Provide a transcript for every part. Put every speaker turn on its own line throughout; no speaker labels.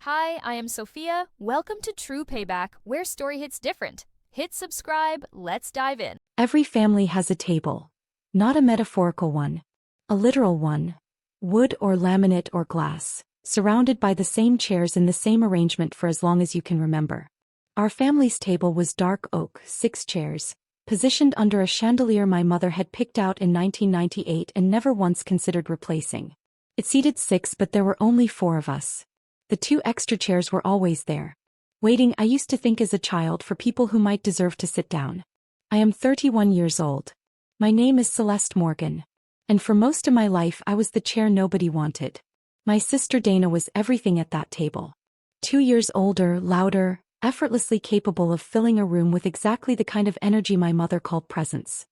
Hi, I am Sophia. Welcome to True Payback, where story hits different. Hit subscribe, let's dive in.
Every family has a table. Not a metaphorical one. A literal one. Wood or laminate or glass, surrounded by the same chairs in the same arrangement for as long as you can remember. Our family's table was dark oak, 6 chairs, positioned under a chandelier my mother had picked out in 1998 and never once considered replacing. It seated 6, but there were only 4 of us. The 2 extra chairs were always there. Waiting, I used to think as a child, for people who might deserve to sit down. I am 31 years old. My name is Celeste Morgan. And for most of my life I was the chair nobody wanted. My sister Dana was everything at that table. 2 years older, louder, effortlessly capable of filling a room with exactly the kind of energy my mother called presence.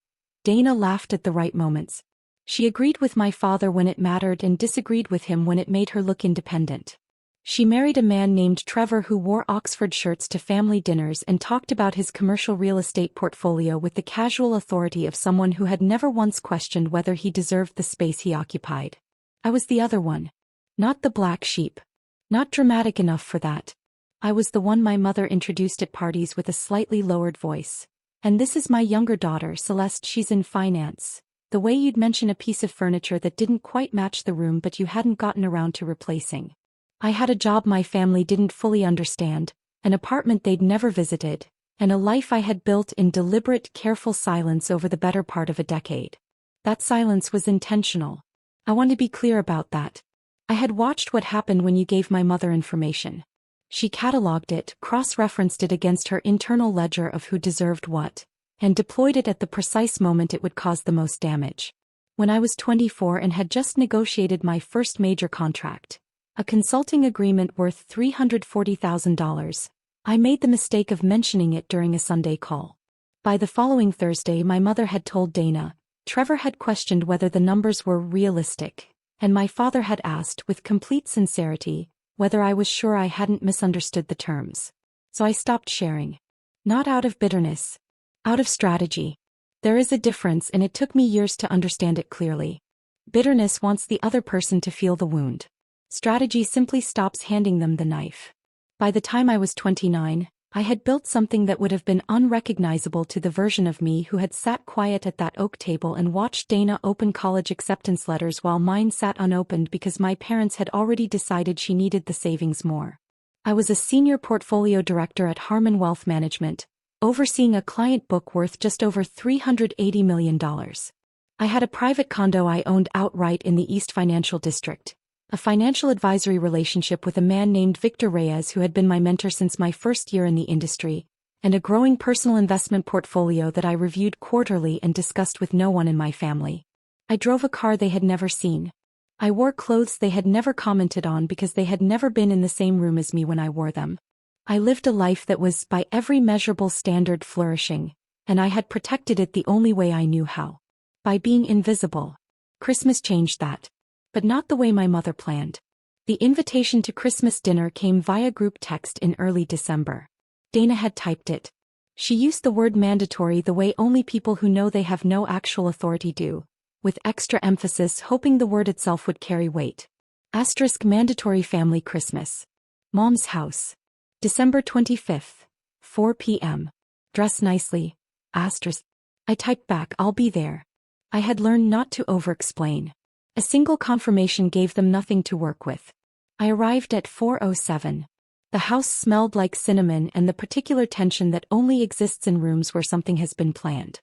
Dana laughed at the right moments. She agreed with my father when it mattered and disagreed with him when it made her look independent. She married a man named Trevor who wore Oxford shirts to family dinners and talked about his commercial real estate portfolio with the casual authority of someone who had never once questioned whether he deserved the space he occupied. I was the other one. Not the black sheep. Not dramatic enough for that. I was the one my mother introduced at parties with a slightly lowered voice. And this is my younger daughter, Celeste. She's in finance. The way you'd mention a piece of furniture that didn't quite match the room but you hadn't gotten around to replacing. I had a job my family didn't fully understand, an apartment they'd never visited, and a life I had built in deliberate, careful silence over the better part of a decade. That silence was intentional. I want to be clear about that. I had watched what happened when you gave my mother information. She catalogued it, cross-referenced it against her internal ledger of who deserved what, and deployed it at the precise moment it would cause the most damage. When I was 24 and had just negotiated my first major contract, a consulting agreement worth $340,000, I made the mistake of mentioning it during a Sunday call. By the following Thursday my mother had told Dana, Trevor had questioned whether the numbers were realistic, and my father had asked, with complete sincerity, whether I was sure I hadn't misunderstood the terms. So I stopped sharing. Not out of bitterness. Out of strategy. There is a difference, and it took me years to understand it clearly. Bitterness wants the other person to feel the wound. Strategy simply stops handing them the knife. By the time I was 29, I had built something that would have been unrecognizable to the version of me who had sat quiet at that oak table and watched Dana open college acceptance letters while mine sat unopened because my parents had already decided she needed the savings more. I was a senior portfolio director at Harmon Wealth Management, overseeing a client book worth just over $380 million. I had a private condo I owned outright in the East Financial District, a financial advisory relationship with a man named Victor Reyes who had been my mentor since my first year in the industry, and a growing personal investment portfolio that I reviewed quarterly and discussed with no one in my family. I drove a car they had never seen. I wore clothes they had never commented on because they had never been in the same room as me when I wore them. I lived a life that was, by every measurable standard, flourishing, and I had protected it the only way I knew how. By being invisible. Christmas changed that. But not the way my mother planned. The invitation to Christmas dinner came via group text in early December. Dana had typed it. She used the word mandatory the way only people who know they have no actual authority do, with extra emphasis, hoping the word itself would carry weight. * mandatory family Christmas. Mom's house. December 25th, 4 p.m. Dress nicely. *. I typed back, I'll be there. I had learned not to over-explain. A single confirmation gave them nothing to work with. I arrived at 4:07. The house smelled like cinnamon and the particular tension that only exists in rooms where something has been planned.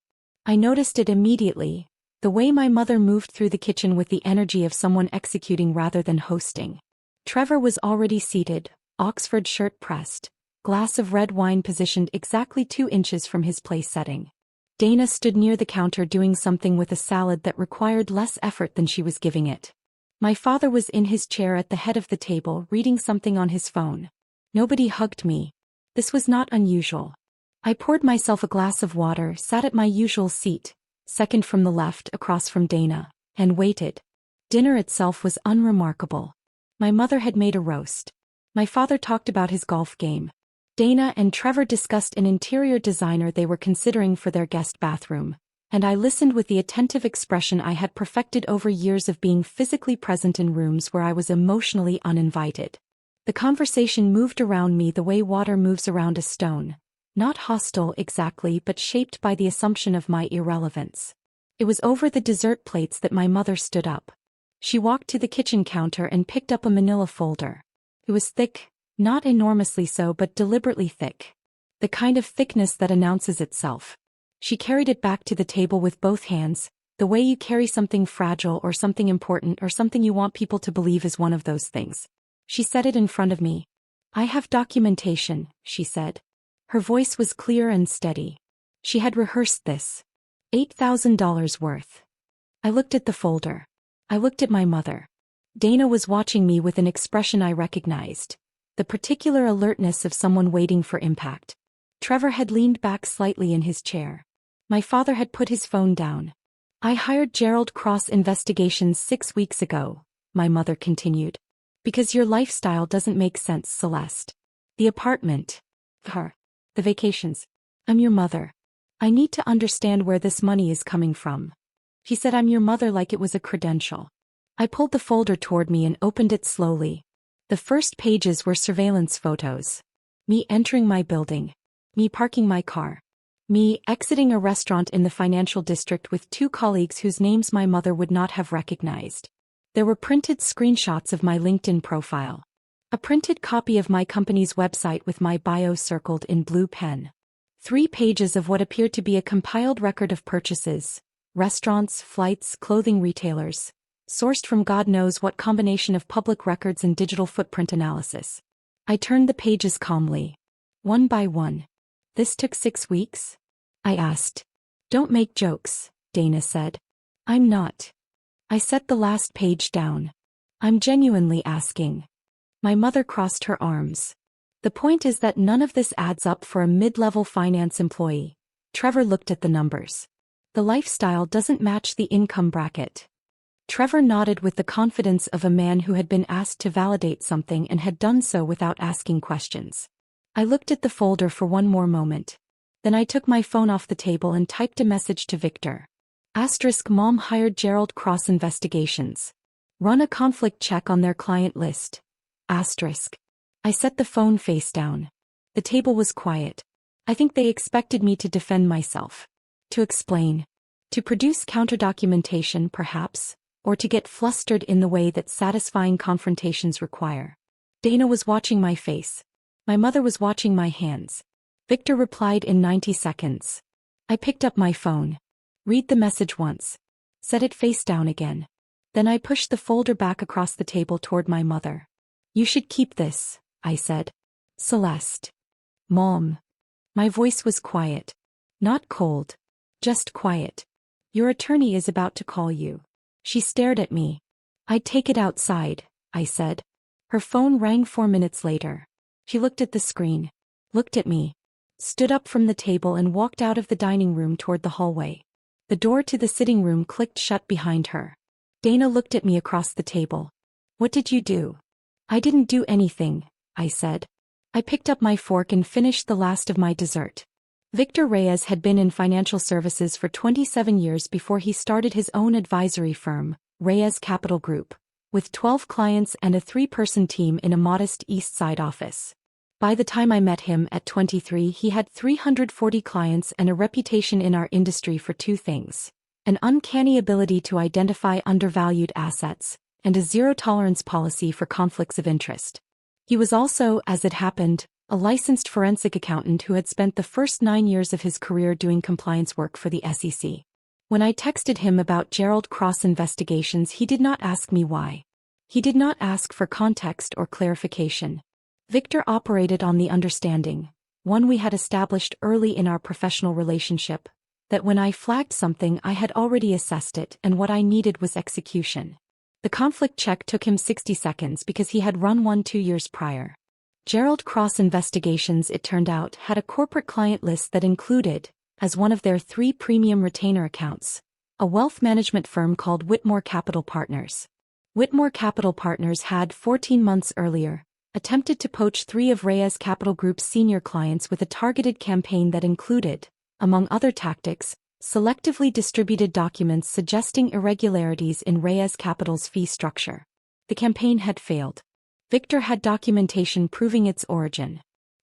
I noticed it immediately, the way my mother moved through the kitchen with the energy of someone executing rather than hosting. Trevor was already seated, Oxford shirt pressed, glass of red wine positioned exactly 2 inches from his place setting. Dana stood near the counter doing something with a salad that required less effort than she was giving it. My father was in his chair at the head of the table reading something on his phone. Nobody hugged me. This was not unusual. I poured myself a glass of water, sat at my usual seat, second from the left across from Dana, and waited. Dinner itself was unremarkable. My mother had made a roast. My father talked about his golf game. Dana and Trevor discussed an interior designer they were considering for their guest bathroom, and I listened with the attentive expression I had perfected over years of being physically present in rooms where I was emotionally uninvited. The conversation moved around me the way water moves around a stone. Not hostile exactly, but shaped by the assumption of my irrelevance. It was over the dessert plates that my mother stood up. She walked to the kitchen counter and picked up a manila folder. It was thick, not enormously so but deliberately thick. The kind of thickness that announces itself. She carried it back to the table with both hands, the way you carry something fragile or something important or something you want people to believe is one of those things. She set it in front of me. "I have documentation," she said. Her voice was clear and steady. She had rehearsed this. $8,000 worth. I looked at the folder. I looked at my mother. Dana was watching me with an expression I recognized. The particular alertness of someone waiting for impact. Trevor had leaned back slightly in his chair. My father had put his phone down. "I hired Gerald Cross Investigations 6 weeks ago," my mother continued. "Because your lifestyle doesn't make sense, Celeste. The apartment. Her. The vacations. I'm your mother. I need to understand where this money is coming from." She said "I'm your mother" like it was a credential. I pulled the folder toward me and opened it slowly. The first pages were surveillance photos. Me entering my building. Me parking my car. Me exiting a restaurant in the financial district with 2 colleagues whose names my mother would not have recognized. There were printed screenshots of my LinkedIn profile. A printed copy of my company's website with my bio circled in blue pen. 3 pages of what appeared to be a compiled record of purchases. Restaurants, flights, clothing retailers. Sourced from God knows what combination of public records and digital footprint analysis. I turned the pages calmly. One by one. "This took 6 weeks?" I asked. "Don't make jokes," Dana said. "I'm not." I set the last page down. "I'm genuinely asking." My mother crossed her arms. "The point is that none of this adds up for a mid-level finance employee." Trevor looked at the numbers. "The lifestyle doesn't match the income bracket." Trevor nodded with the confidence of a man who had been asked to validate something and had done so without asking questions. I looked at the folder for one more moment. Then I took my phone off the table and typed a message to Victor. *Mom hired Gerald Cross Investigations. Run a conflict check on their client list. *. I set the phone face down. The table was quiet. I think they expected me to defend myself. To explain. To produce counter-documentation, perhaps, or to get flustered in the way that satisfying confrontations require. Dana was watching my face. My mother was watching my hands. Victor replied in 90 seconds. I picked up my phone. Read the message once. Set it face down again. Then I pushed the folder back across the table toward my mother. "You should keep this," I said. "Celeste." "Mom." My voice was quiet. Not cold. Just quiet. "Your attorney is about to call you." She stared at me. "I'd take it outside," I said. Her phone rang 4 minutes later. She looked at the screen. Looked at me. Stood up from the table and walked out of the dining room toward the hallway. The door to the sitting room clicked shut behind her. Dana looked at me across the table. "What did you do?" "I didn't do anything," I said. I picked up my fork and finished the last of my dessert. Victor Reyes had been in financial services for 27 years before he started his own advisory firm, Reyes Capital Group, with 12 clients and a 3-person team in a modest East Side office. By the time I met him at 23, he had 340 clients and a reputation in our industry for 2 things: an uncanny ability to identify undervalued assets, and a zero-tolerance policy for conflicts of interest. He was also, as it happened, a licensed forensic accountant who had spent the first 9 years of his career doing compliance work for the SEC. When I texted him about Gerald Cross Investigations, he did not ask me why. He did not ask for context or clarification. Victor operated on the understanding, one we had established early in our professional relationship, that when I flagged something I had already assessed it and what I needed was execution. The conflict check took him 60 seconds because he had run one 2 years prior. Gerald Cross Investigations, it turned out, had a corporate client list that included, as one of their 3 premium retainer accounts, a wealth management firm called Whitmore Capital Partners. Whitmore Capital Partners had, 14 months earlier, attempted to poach 3 of Reyes Capital Group's senior clients with a targeted campaign that included, among other tactics, selectively distributed documents suggesting irregularities in Reyes Capital's fee structure. The campaign had failed. Victor had documentation proving its origin.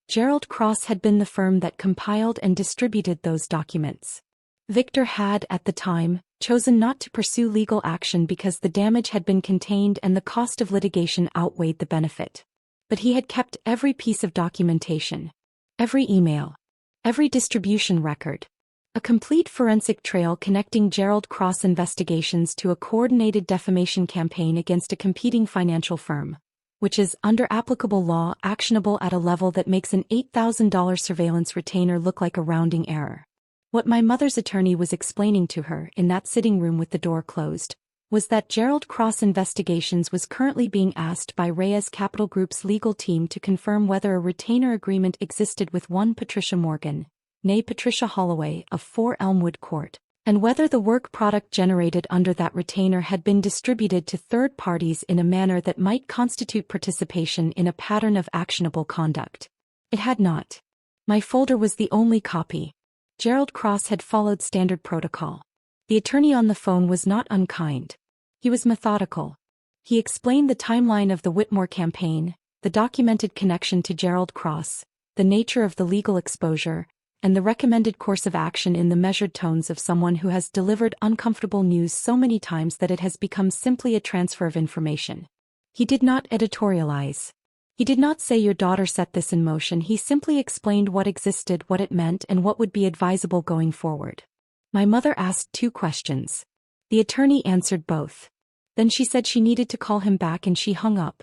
Gerald Cross had been the firm that compiled and distributed those documents. Victor had, at the time, chosen not to pursue legal action because the damage had been contained and the cost of litigation outweighed the benefit. But he had kept every piece of documentation, every email, every distribution record. A complete forensic trail connecting Gerald Cross investigations to a coordinated defamation campaign against a competing financial firm, which is, under applicable law, actionable at a level that makes an $8,000 surveillance retainer look like a rounding error. What my mother's attorney was explaining to her in that sitting room with the door closed was that Gerald Cross Investigations was currently being asked by Reyes Capital Group's legal team to confirm whether a retainer agreement existed with one Patricia Morgan, née Patricia Holloway of 4 Elmwood Court, and whether the work product generated under that retainer had been distributed to third parties in a manner that might constitute participation in a pattern of actionable conduct. It had not. My folder was the only copy. Gerald Cross had followed standard protocol. The attorney on the phone was not unkind. He was methodical. He explained the timeline of the Whitmore campaign, the documented connection to Gerald Cross, the nature of the legal exposure, and the recommended course of action in the measured tones of someone who has delivered uncomfortable news so many times that it has become simply a transfer of information. He did not editorialize. He did not say your daughter set this in motion. He simply explained what existed, what it meant, and what would be advisable going forward. My mother asked 2 questions. The attorney answered both. Then she said she needed to call him back and she hung up.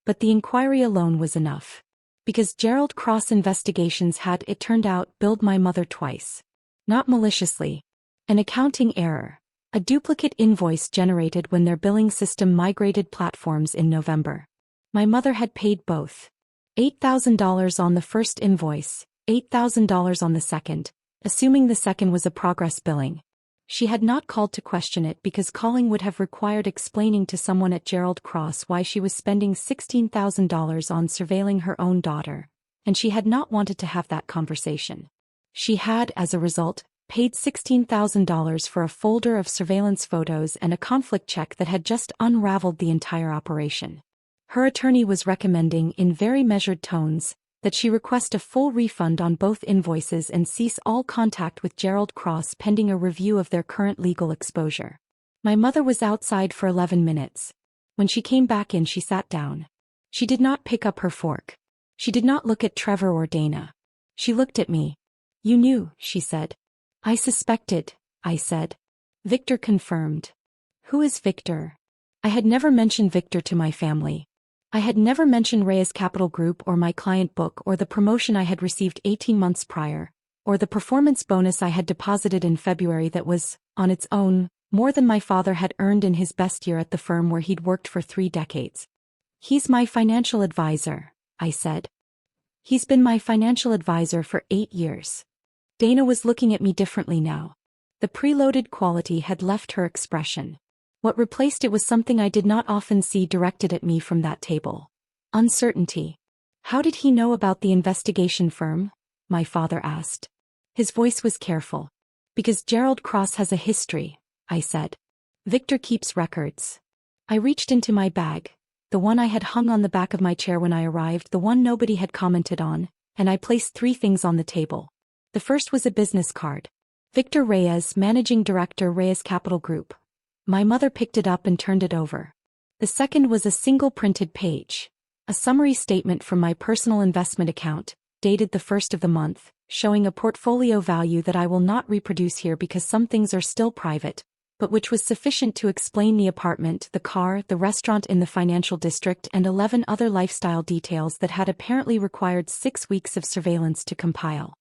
But the inquiry alone was enough. Because Gerald Cross Investigations had, it turned out, billed my mother twice. Not maliciously. An accounting error. A duplicate invoice generated when their billing system migrated platforms in November. My mother had paid both. $8,000 on the first invoice, $8,000 on the second, assuming the second was a progress billing. She had not called to question it because calling would have required explaining to someone at Gerald Cross why she was spending $16,000 on surveilling her own daughter, and she had not wanted to have that conversation. She had, as a result, paid $16,000 for a folder of surveillance photos and a conflict check that had just unraveled the entire operation. Her attorney was recommending, in very measured tones, that she request a full refund on both invoices and cease all contact with Gerald Cross pending a review of their current legal exposure. My mother was outside for 11 minutes. When she came back in, she sat down. She did not pick up her fork. She did not look at Trevor or Dana. She looked at me. You knew, she said. I suspected, I said. Victor confirmed. Who is Victor? I had never mentioned Victor to my family. I had never mentioned Reyes Capital Group or my client book or the promotion I had received 18 months prior, or the performance bonus I had deposited in February that was, on its own, more than my father had earned in his best year at the firm where he'd worked for 3 decades. He's my financial advisor, I said. He's been my financial advisor for 8 years. Dana was looking at me differently now. The preloaded quality had left her expression. What replaced it was something I did not often see directed at me from that table. Uncertainty. How did he know about the investigation firm? My father asked. His voice was careful. Because Gerald Cross has a history, I said. Victor keeps records. I reached into my bag, the one I had hung on the back of my chair when I arrived, the one nobody had commented on, and I placed 3 things on the table. The first was a business card. Victor Reyes, Managing Director, Reyes Capital Group. My mother picked it up and turned it over. The second was a single printed page. A summary statement from my personal investment account, dated the 1st of the month, showing a portfolio value that I will not reproduce here because some things are still private, but which was sufficient to explain the apartment, the car, the restaurant in the financial district, and 11 other lifestyle details that had apparently required 6 weeks of surveillance to compile.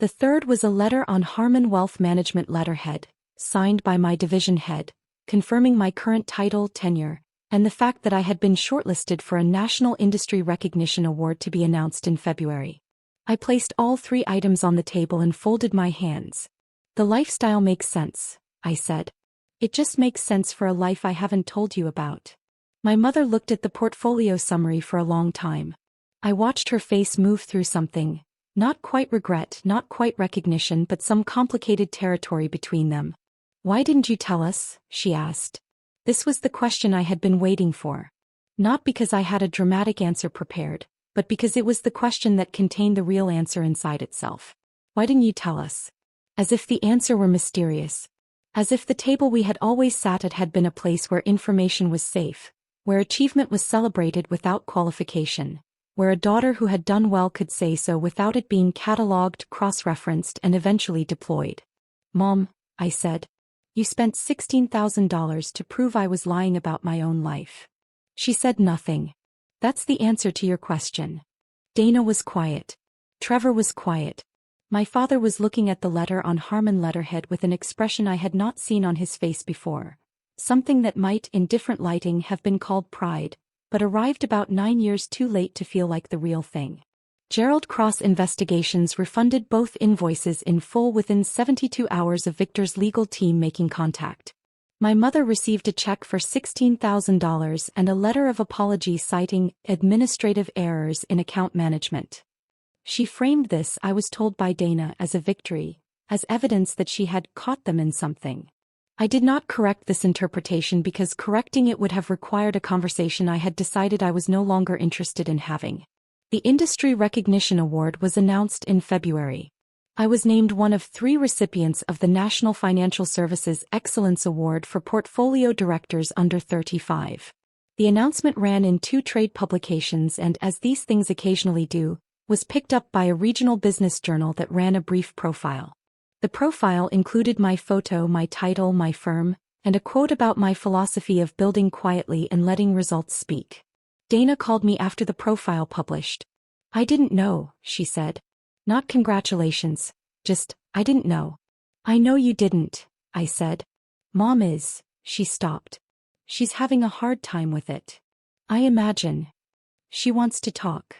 The third was a letter on Harmon Wealth Management letterhead, signed by my division head, confirming my current title, tenure, and the fact that I had been shortlisted for a National Industry Recognition Award to be announced in February. I placed all 3 items on the table and folded my hands. The lifestyle makes sense, I said. It just makes sense for a life I haven't told you about. My mother looked at the portfolio summary for a long time. I watched her face move through something, not quite regret, not quite recognition, but some complicated territory between them. Why didn't you tell us? She asked. This was the question I had been waiting for. Not because I had a dramatic answer prepared, but because it was the question that contained the real answer inside itself. Why didn't you tell us? As if the answer were mysterious. As if the table we had always sat at had been a place where information was safe, where achievement was celebrated without qualification, where a daughter who had done well could say so without it being catalogued, cross-referenced, and eventually deployed. Mom, I said. You spent $16,000 to prove I was lying about my own life. She said nothing. That's the answer to your question. Dana was quiet. Trevor was quiet. My father was looking at the letter on Harmon letterhead with an expression I had not seen on his face before. Something that might, in different lighting, have been called pride, but arrived about 9 years too late to feel like the real thing. Gerald Cross Investigations refunded both invoices in full within 72 hours of Victor's legal team making contact. My mother received a check for $16,000 and a letter of apology citing administrative errors in account management. She framed this, I was told by Dana, as a victory, as evidence that she had caught them in something. I did not correct this interpretation because correcting it would have required a conversation I had decided I was no longer interested in having. The Industry Recognition Award was announced in February. I was named one of 3 recipients of the National Financial Services Excellence Award for Portfolio Directors Under 35. The announcement ran in 2 trade publications and, as these things occasionally do, was picked up by a regional business journal that ran a brief profile. The profile included my photo, my title, my firm, and a quote about my philosophy of building quietly and letting results speak. Dana called me after the profile published. I didn't know, she said. Not congratulations, just, I didn't know. I know you didn't, I said. Mom is, she stopped. She's having a hard time with it. I imagine. She wants to talk.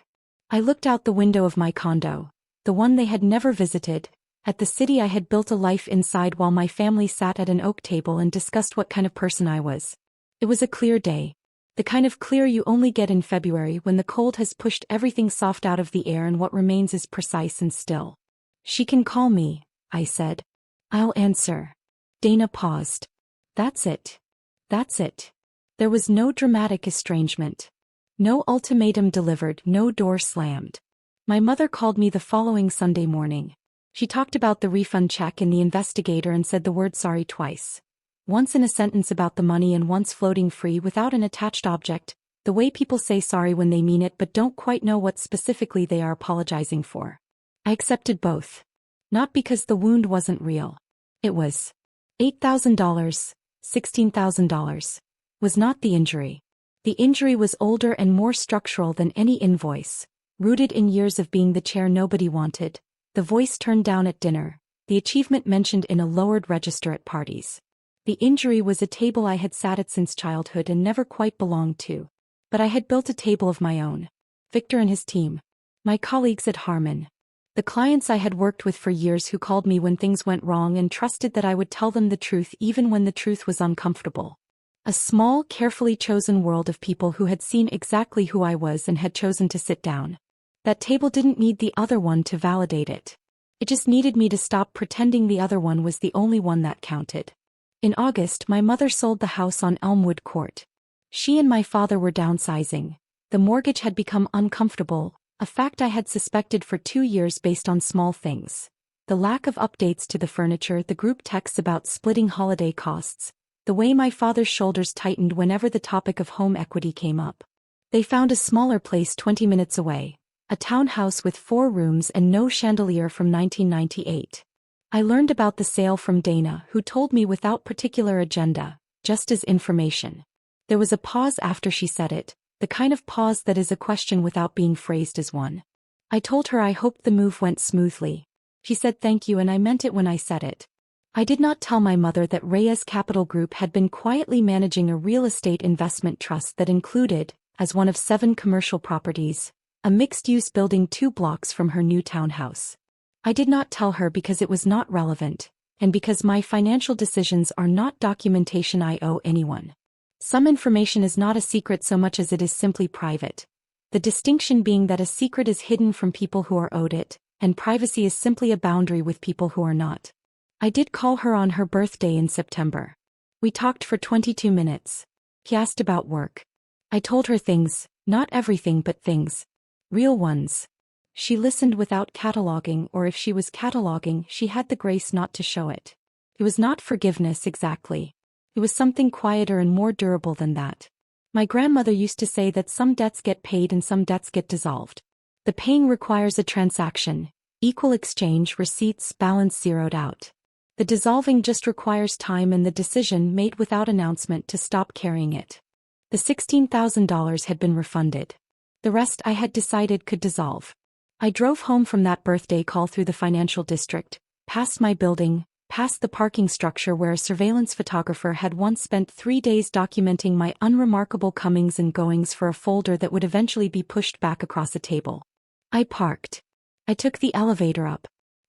I looked out the window of my condo, the one they had never visited, at the city I had built a life inside while my family sat at an oak table and discussed what kind of person I was. It was a clear day. The kind of clear you only get in February when the cold has pushed everything soft out of the air and what remains is precise and still. She can call me, I said. I'll answer. Dana paused. That's it. That's it. There was no dramatic estrangement. No ultimatum delivered, no door slammed. My mother called me the following Sunday morning. She talked about the refund check in the Investigator and said the word sorry twice. Once in a sentence about the money and once floating free without an attached object, the way people say sorry when they mean it but don't quite know what specifically they are apologizing for. I accepted both. Not because the wound wasn't real. It was. $8,000, $16,000. Was not the injury. The injury was older and more structural than any invoice, rooted in years of being the chair nobody wanted, the voice turned down at dinner, the achievement mentioned in a lowered register at parties. The injury was a table I had sat at since childhood and never quite belonged to. But I had built a table of my own. Victor and his team. My colleagues at Harmon. The clients I had worked with for years who called me when things went wrong and trusted that I would tell them the truth even when the truth was uncomfortable. A small, carefully chosen world of people who had seen exactly who I was and had chosen to sit down. That table didn't need the other one to validate it. It just needed me to stop pretending the other one was the only one that counted. In August, my mother sold the house on Elmwood Court. She and my father were downsizing. The mortgage had become uncomfortable, a fact I had suspected for 2 years based on small things. The lack of updates to the furniture, the group texts about splitting holiday costs, the way my father's shoulders tightened whenever the topic of home equity came up. They found a smaller place 20 minutes away, a townhouse with 4 rooms and no chandelier from 1998. I learned about the sale from Dana, who told me without particular agenda, just as information. There was a pause after she said it, the kind of pause that is a question without being phrased as one. I told her I hoped the move went smoothly. She said thank you and I meant it when I said it. I did not tell my mother that Reyes Capital Group had been quietly managing a real estate investment trust that included, as one of 7 commercial properties, a mixed-use building 2 blocks from her new townhouse. I did not tell her because it was not relevant, and because my financial decisions are not documentation I owe anyone. Some information is not a secret so much as it is simply private. The distinction being that a secret is hidden from people who are owed it, and privacy is simply a boundary with people who are not. I did call her on her birthday in September. We talked for 22 minutes. He asked about work. I told her things, not everything but things. Real ones. She listened without cataloging, or if she was cataloging, she had the grace not to show it. It was not forgiveness exactly. It was something quieter and more durable than that. My grandmother used to say that some debts get paid and some debts get dissolved. The paying requires a transaction, equal exchange, receipts, balance zeroed out. The dissolving just requires time and the decision made without announcement to stop carrying it. The $16,000 had been refunded. The rest I had decided could dissolve. I drove home from that birthday call through the financial district, past my building, past the parking structure where a surveillance photographer had once spent 3 days documenting my unremarkable comings and goings for a folder that would eventually be pushed back across a table. I parked. I took the elevator up.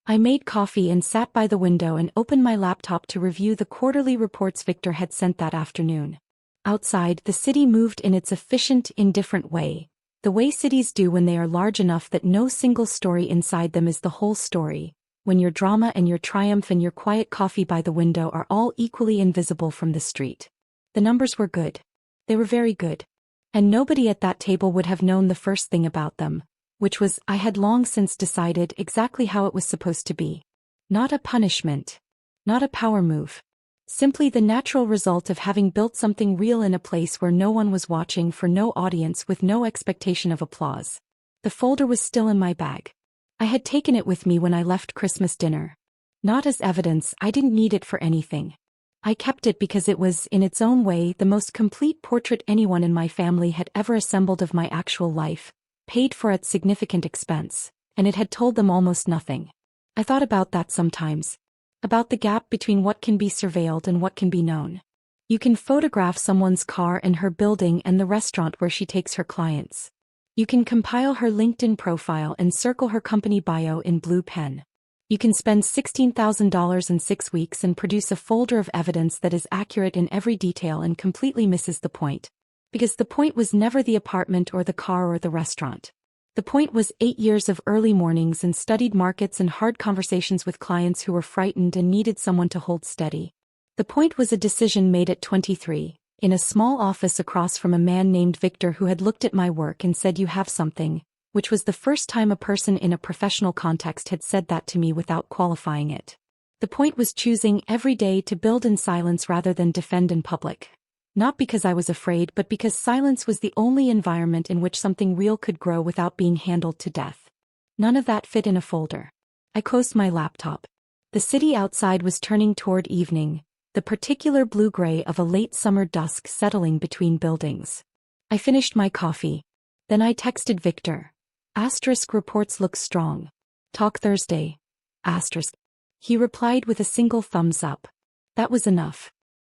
I made coffee and sat by the window and opened my laptop to review the quarterly reports Victor had sent that afternoon. Outside, the city moved in its efficient, indifferent way, the way cities do when they are large enough that no single story inside them is the whole story, when your drama and your triumph and your quiet coffee by the window are all equally invisible from the street. The numbers were good. They were very good. And nobody at that table would have known the first thing about them, which was, I had long since decided, exactly how it was supposed to be. Not a punishment. Not a power move. Simply the natural result of having built something real in a place where no one was watching, for no audience, with no expectation of applause. The folder was still in my bag. I had taken it with me when I left Christmas dinner. Not as evidence, I didn't need it for anything. I kept it because it was, in its own way, the most complete portrait anyone in my family had ever assembled of my actual life, paid for at significant expense, and it had told them almost nothing. I thought about that sometimes. About the gap between what can be surveilled and what can be known. You can photograph someone's car and her building and the restaurant where she takes her clients. You can compile her LinkedIn profile and circle her company bio in blue pen. You can spend $16,000 in 6 weeks and produce a folder of evidence that is accurate in every detail and completely misses the point. Because the point was never the apartment or the car or the restaurant. The point was 8 years of early mornings and studied markets and hard conversations with clients who were frightened and needed someone to hold steady. The point was a decision made at 23, in a small office across from a man named Victor who had looked at my work and said, "You have something," which was the first time a person in a professional context had said that to me without qualifying it. The point was choosing every day to build in silence rather than defend in public. Not because I was afraid, but because silence was the only environment in which something real could grow without being handled to death. None of that fit in a folder. I closed my laptop. The city outside was turning toward evening, the particular blue-gray of a late summer dusk settling between buildings. I finished my coffee. Then I texted Victor. Reports look strong. Talk Thursday. He replied with a single thumbs up. That was enough.